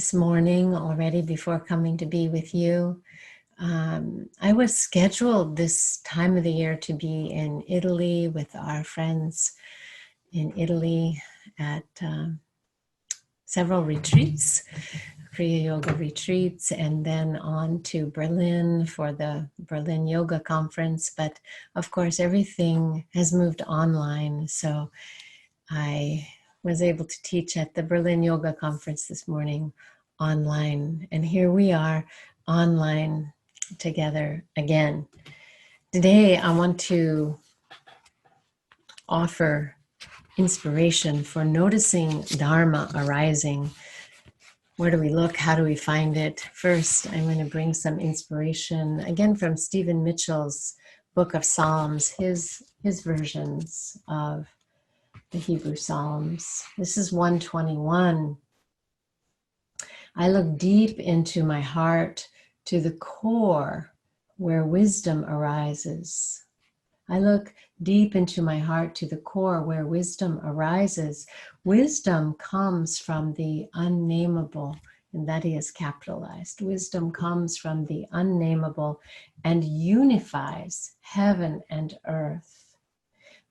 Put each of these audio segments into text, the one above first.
this morning already before coming to be with you. I was scheduled this time of the year to be in Italy with our friends in Italy at several retreats, Kriya yoga retreats, and then on to Berlin for the Berlin Yoga Conference. But of course, everything has moved online. So I was able to teach at the Berlin Yoga Conference this morning online. And here we are online together again. Today, I want to offer inspiration for noticing Dharma arising. Where do we look? How do we find it? First, I'm going to bring some inspiration, again, from Stephen Mitchell's Book of Psalms, his versions of the Hebrew Psalms. This is 121. I look deep into my heart to the core where wisdom arises. I look deep into my heart to the core where wisdom arises. Wisdom comes from the unnameable, and that is capitalized. Wisdom comes from the unnameable and unifies heaven and earth.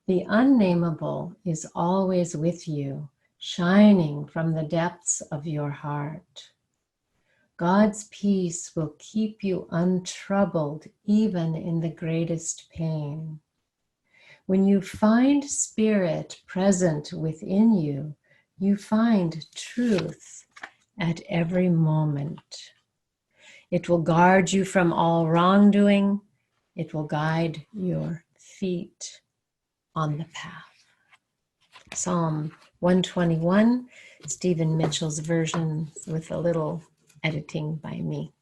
The unnameable is always with you, shining from the depths of your heart. God's peace will keep you untroubled even in the greatest pain. When you find spirit present within you, you find truth at every moment. It will guard you from all wrongdoing. It will guide your feet on the path. Psalm 121, Stephen Mitchell's version with a little editing by me.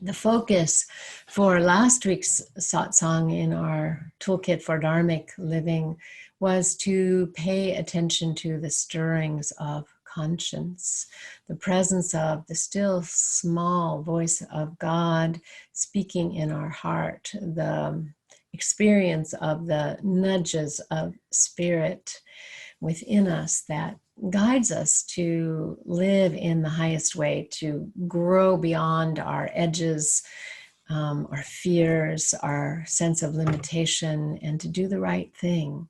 The focus for last week's satsang in our toolkit for Dharmic living was to pay attention to the stirrings of conscience, the presence of the still small voice of God speaking in our heart, the experience of the nudges of spirit within us that guides us to live in the highest way, to grow beyond our edges, our fears, our sense of limitation, and to do the right thing.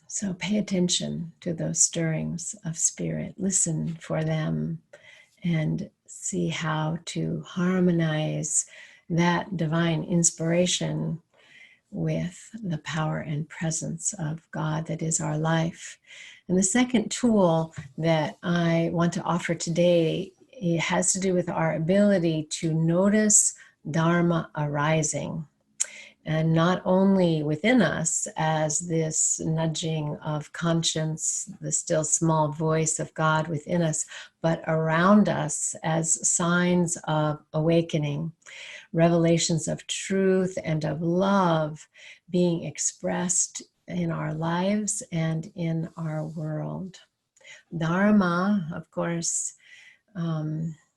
So pay attention to those stirrings of spirit, listen for them, and see how to harmonize that divine inspiration with the power and presence of God that is our life. And the second tool that I want to offer today, it has to do with our ability to notice Dharma arising. And not only within us as this nudging of conscience, the still small voice of God within us, but around us as signs of awakening, revelations of truth and of love being expressed in our lives and in our world. Dharma, of course,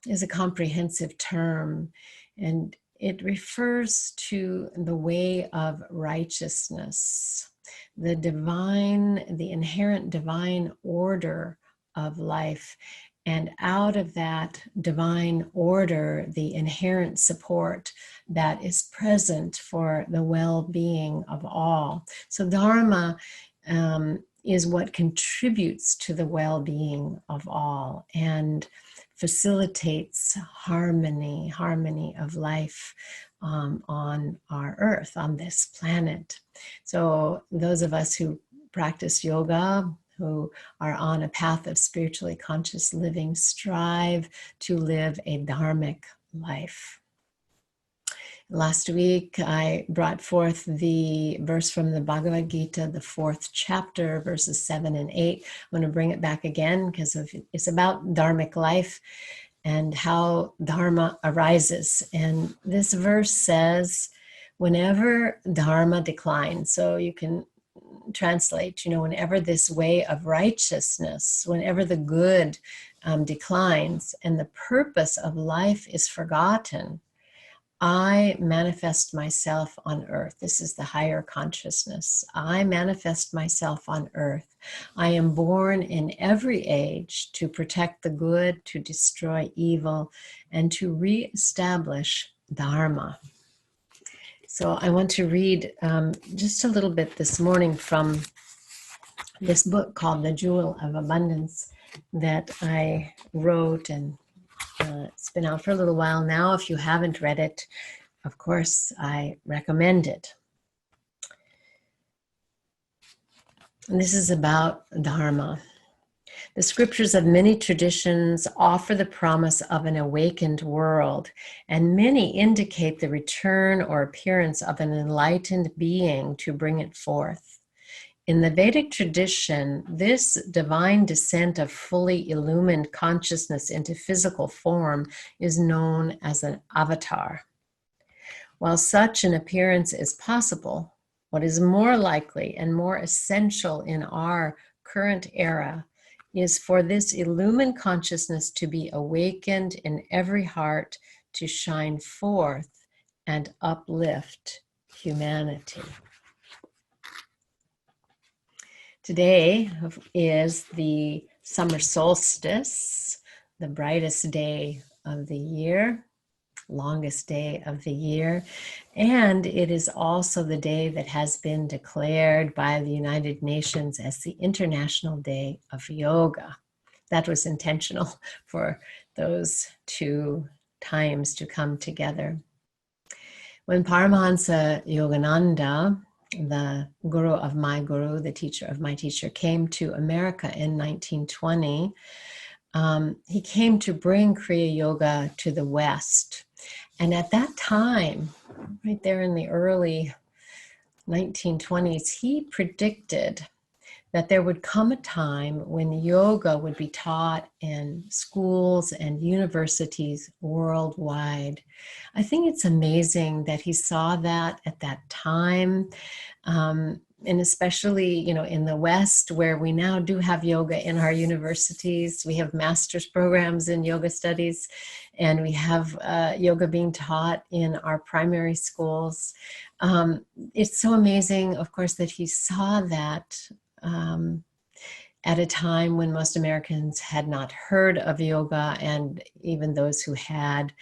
is a comprehensive term, and it refers to the way of righteousness, the divine, the inherent divine order of life. And out of that divine order, the inherent support that is present for the well-being of all. So Dharma is what contributes to the well-being of all and facilitates harmony of life on our earth, on this planet. So those of us who practice yoga, who are on a path of spiritually conscious living, strive to live a dharmic life. Last week, I brought forth the verse from the Bhagavad Gita, the 4th chapter, verses 7 and 8. I'm going to bring it back again because it's about dharmic life and how Dharma arises. And this verse says, whenever Dharma declines, so you can translate, whenever this way of righteousness, whenever the good declines and the purpose of life is forgotten, I manifest myself on earth. This is the higher consciousness. I manifest myself on earth. I am born in every age to protect the good, to destroy evil, and to reestablish Dharma. So I want to read just a little bit this morning from this book called The Jewel of Abundance that I wrote, and it's been out for a little while now. If you haven't read it, of course, I recommend it. And this is about Dharma. The scriptures of many traditions offer the promise of an awakened world, and many indicate the return or appearance of an enlightened being to bring it forth. In the Vedic tradition, this divine descent of fully illumined consciousness into physical form is known as an avatar. While such an appearance is possible, what is more likely and more essential in our current era is for this illumined consciousness to be awakened in every heart to shine forth and uplift humanity. Today is the summer solstice, the brightest day of the year, longest day of the year, and it is also the day that has been declared by the United Nations as the International Day of Yoga. That was intentional for those two times to come together. When Paramahansa Yogananda, the guru of my guru, the teacher of my teacher, came to America in 1920, he came to bring Kriya Yoga to the West. And at that time, right there in the early 1920s, he predicted that there would come a time when yoga would be taught in schools and universities worldwide. I think it's amazing that he saw that at that time. And especially, in the West, where we now do have yoga in our universities. We have master's programs in yoga studies, and we have yoga being taught in our primary schools. It's so amazing, of course, that he saw that at a time when most Americans had not heard of yoga, and even those who had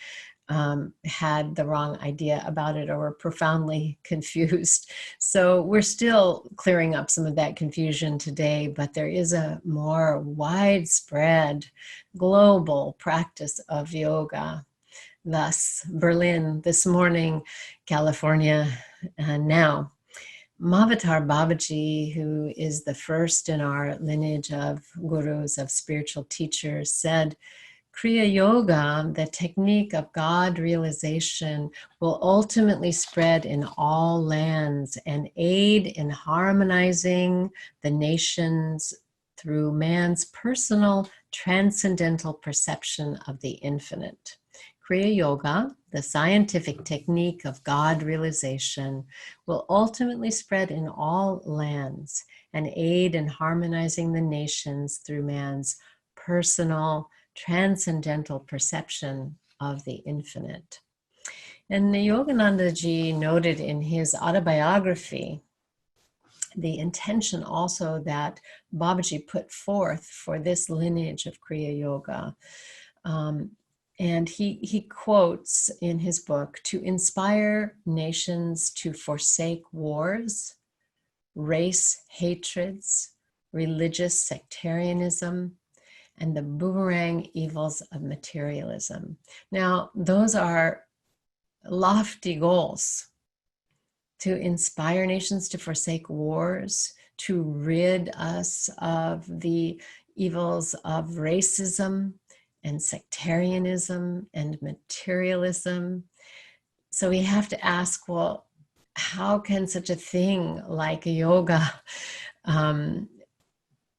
the wrong idea about it or were profoundly confused. So we're still clearing up some of that confusion today, but there is a more widespread global practice of yoga. Thus, Berlin this morning, California now. Mahavatar Babaji, who is the first in our lineage of gurus, of spiritual teachers, said, Kriya Yoga, the technique of God realization, will ultimately spread in all lands and aid in harmonizing the nations through man's personal transcendental perception of the infinite. Kriya Yoga, the scientific technique of God realization, will ultimately spread in all lands and aid in harmonizing the nations through man's personal transcendental perception of the infinite. And Yogananda ji noted in his autobiography the intention also that Babaji put forth for this lineage of Kriya Yoga. And he quotes in his book, to inspire nations to forsake wars, race hatreds, religious sectarianism, and the boomerang evils of materialism. Now, those are lofty goals. To inspire nations to forsake wars, to rid us of the evils of racism and sectarianism and materialism. So we have to ask, well, how can such a thing like yoga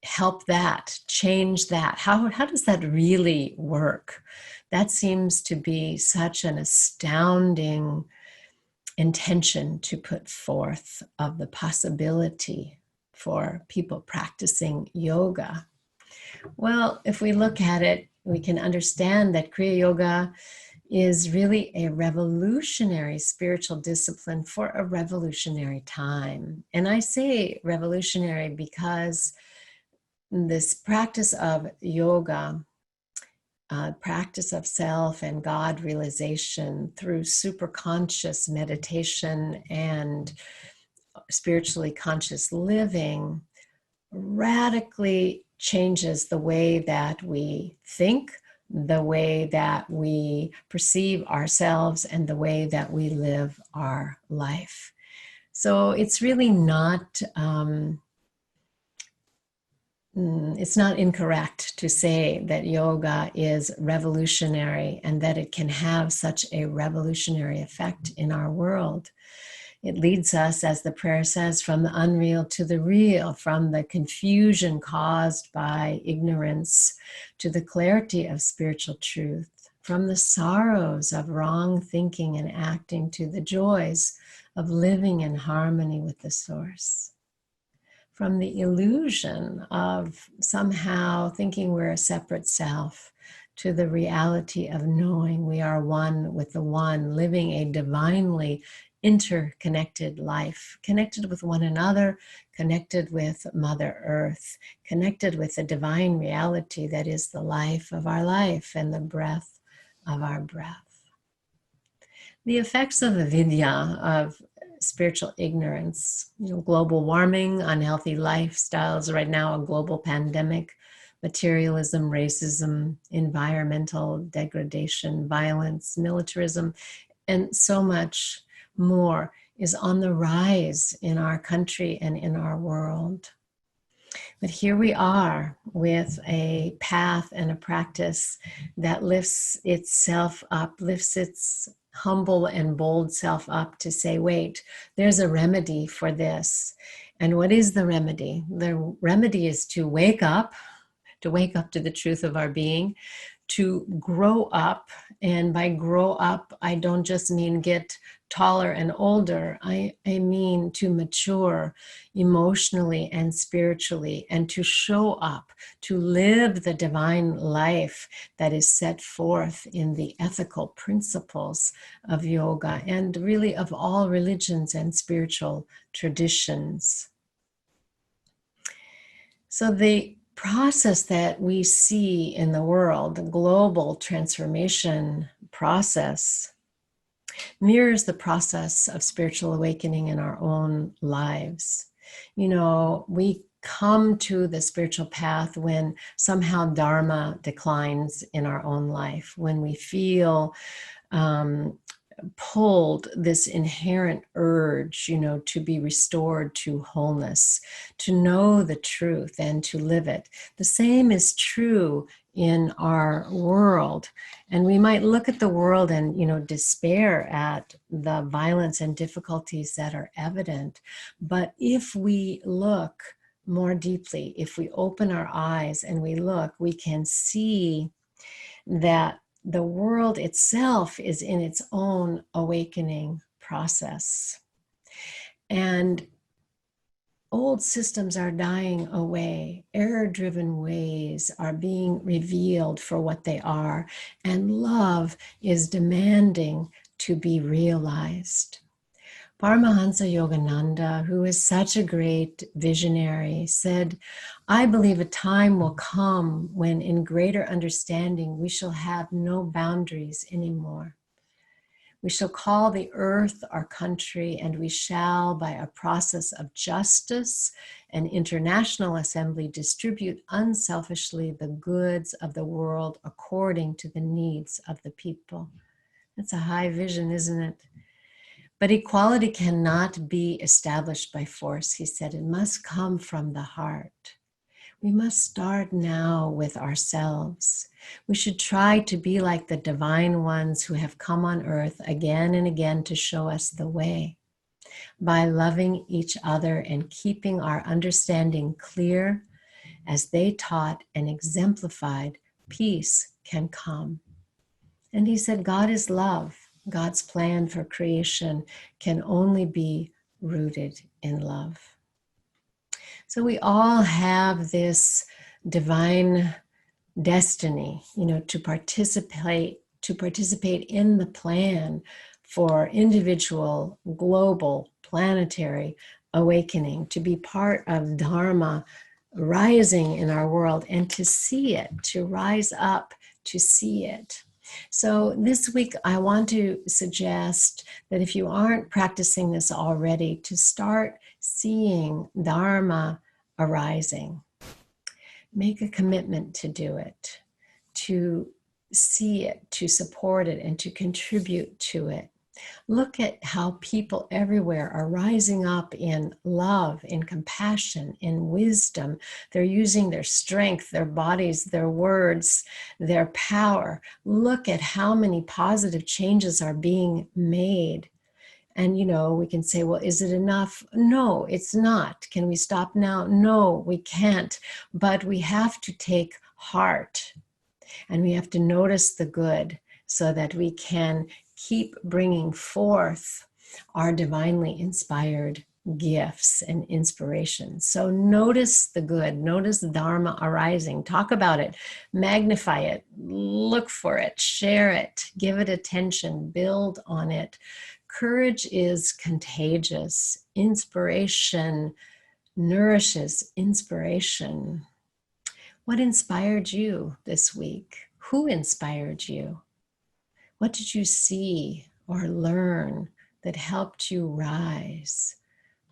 help that, change that? How does that really work? That seems to be such an astounding intention to put forth of the possibility for people practicing yoga. Well, if we look at it, we can understand that Kriya Yoga is really a revolutionary spiritual discipline for a revolutionary time. And I say revolutionary because this practice of yoga, practice of self and God realization through superconscious meditation and spiritually conscious living radically changes the way that we think, the way that we perceive ourselves, and the way that we live our life. So it's really not it's not incorrect to say that yoga is revolutionary and that it can have such a revolutionary effect in our world. It leads us, as the prayer says, from the unreal to the real, from the confusion caused by ignorance to the clarity of spiritual truth, from the sorrows of wrong thinking and acting to the joys of living in harmony with the source. From the illusion of somehow thinking we're a separate self to the reality of knowing we are one with the one, living a divinely interconnected life, connected with one another, connected with Mother Earth, connected with the divine reality that is the life of our life and the breath of our breath. The effects of avidya, of spiritual ignorance, global warming, unhealthy lifestyles, right now a global pandemic, materialism, racism, environmental degradation, violence, militarism, and so much more is on the rise in our country and in our world. But here we are with a path and a practice that lifts itself up, lifts its humble and bold self up to say, wait, there's a remedy for this. And what is the remedy? The remedy is to wake up to the truth of our being, to grow up. And by grow up, I don't just mean get taller and older. I mean to mature emotionally and spiritually, and to show up, to live the divine life that is set forth in the ethical principles of yoga and really of all religions and spiritual traditions. So the process that we see in the world, the global transformation process, mirrors the process of spiritual awakening in our own lives. We come to the spiritual path when somehow Dharma declines in our own life, when we feel pulled this inherent urge, to be restored to wholeness, to know the truth and to live it. The same is true in our world. And we might look at the world and, despair at the violence and difficulties that are evident. But if we look more deeply, if we open our eyes and we look, we can see that the world itself is in its own awakening process. And old systems are dying away. Error-driven ways are being revealed for what they are. And love is demanding to be realized. Paramahansa Yogananda, who is such a great visionary, said, I believe a time will come when in greater understanding we shall have no boundaries anymore. We shall call the earth our country, and we shall, by a process of justice and international assembly, distribute unselfishly the goods of the world according to the needs of the people. That's a high vision, isn't it? But equality cannot be established by force, he said. It must come from the heart. We must start now with ourselves. We should try to be like the divine ones who have come on earth again and again to show us the way. By loving each other and keeping our understanding clear, as they taught and exemplified, peace can come. And he said, God is love. God's plan for creation can only be rooted in love. So we all have this divine destiny, to participate to participate in the plan for individual, global, planetary awakening, to be part of Dharma rising in our world and to see it, to rise up, to see it. So this week, I want to suggest that if you aren't practicing this already, to start seeing Dharma arising. Make a commitment to do it, to see it, to support it, and to contribute to it. Look at how people everywhere are rising up in love, in compassion, in wisdom. They're using their strength, their bodies, their words, their power. Look at how many positive changes are being made. And, we can say, well, is it enough? No, it's not. Can we stop now? No, we can't. But we have to take heart and we have to notice the good so that we can keep bringing forth our divinely inspired gifts and inspirations. So notice the good, notice Dharma arising, talk about it, magnify it, look for it, share it, give it attention, build on it. Courage is contagious. Inspiration nourishes inspiration. What inspired you this week? Who inspired you? What did you see or learn that helped you rise,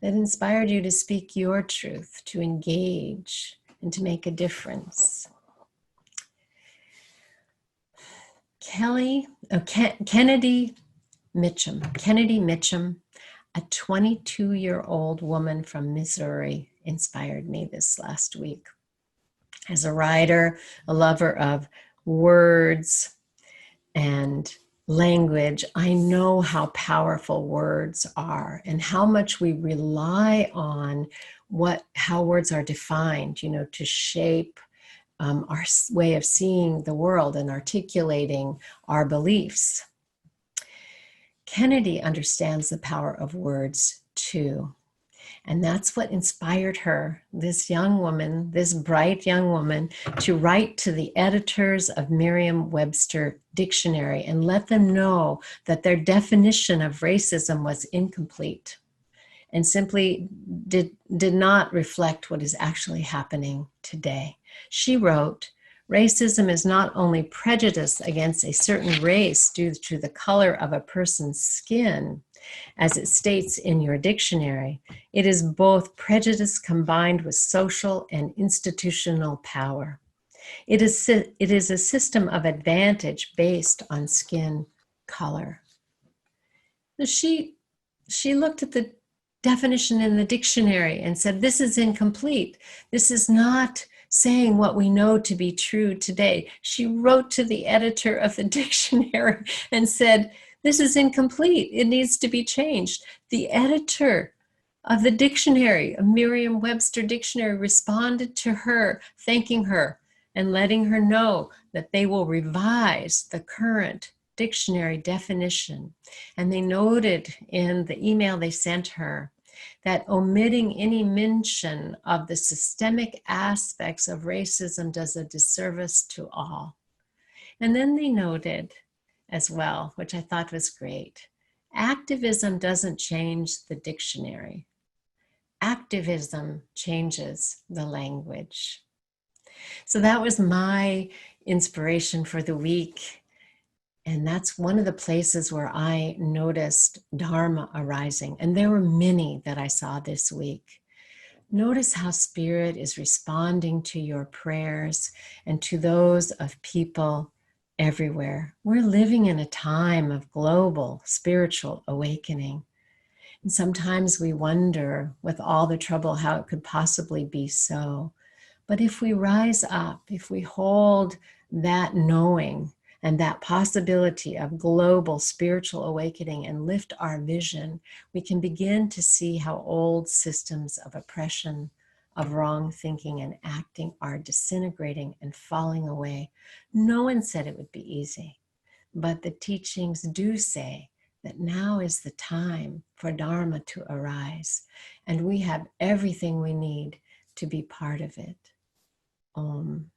that inspired you to speak your truth, to engage, and to make a difference? Kennedy Mitchum, a 22-year-old woman from Missouri, inspired me this last week. As a writer, a lover of words and language, I know how powerful words are and how much we rely on how words are defined, to shape our way of seeing the world and articulating our beliefs. Kennedy understands the power of words too. And that's what inspired her, this young woman, this bright young woman, to write to the editors of Merriam-Webster Dictionary and let them know that their definition of racism was incomplete and simply did not reflect what is actually happening today. She wrote, "Racism is not only prejudice against a certain race due to the color of a person's skin, as it states in your dictionary. It is both prejudice combined with social and institutional power. It is a system of advantage based on skin color." She looked at the definition in the dictionary and said, this is incomplete. This is not saying what we know to be true today. She wrote to the editor of the dictionary and said, this is incomplete. It needs to be changed. The editor of the dictionary, of Merriam-Webster Dictionary, responded to her, thanking her and letting her know that they will revise the current dictionary definition. And they noted in the email they sent her that omitting any mention of the systemic aspects of racism does a disservice to all. And then they noted as well, which I thought was great, activism doesn't change the dictionary. Activism changes the language. So that was my inspiration for the week. And that's one of the places where I noticed Dharma arising. And there were many that I saw this week. Notice how Spirit is responding to your prayers and to those of people everywhere. We're living in a time of global spiritual awakening. And sometimes we wonder, with all the trouble, how it could possibly be so. But if we rise up, if we hold that knowing and that possibility of global spiritual awakening and lift our vision, we can begin to see how old systems of oppression, of wrong thinking and acting are disintegrating and falling away. No one said it would be easy, but the teachings do say that now is the time for Dharma to arise, and we have everything we need to be part of it. Om.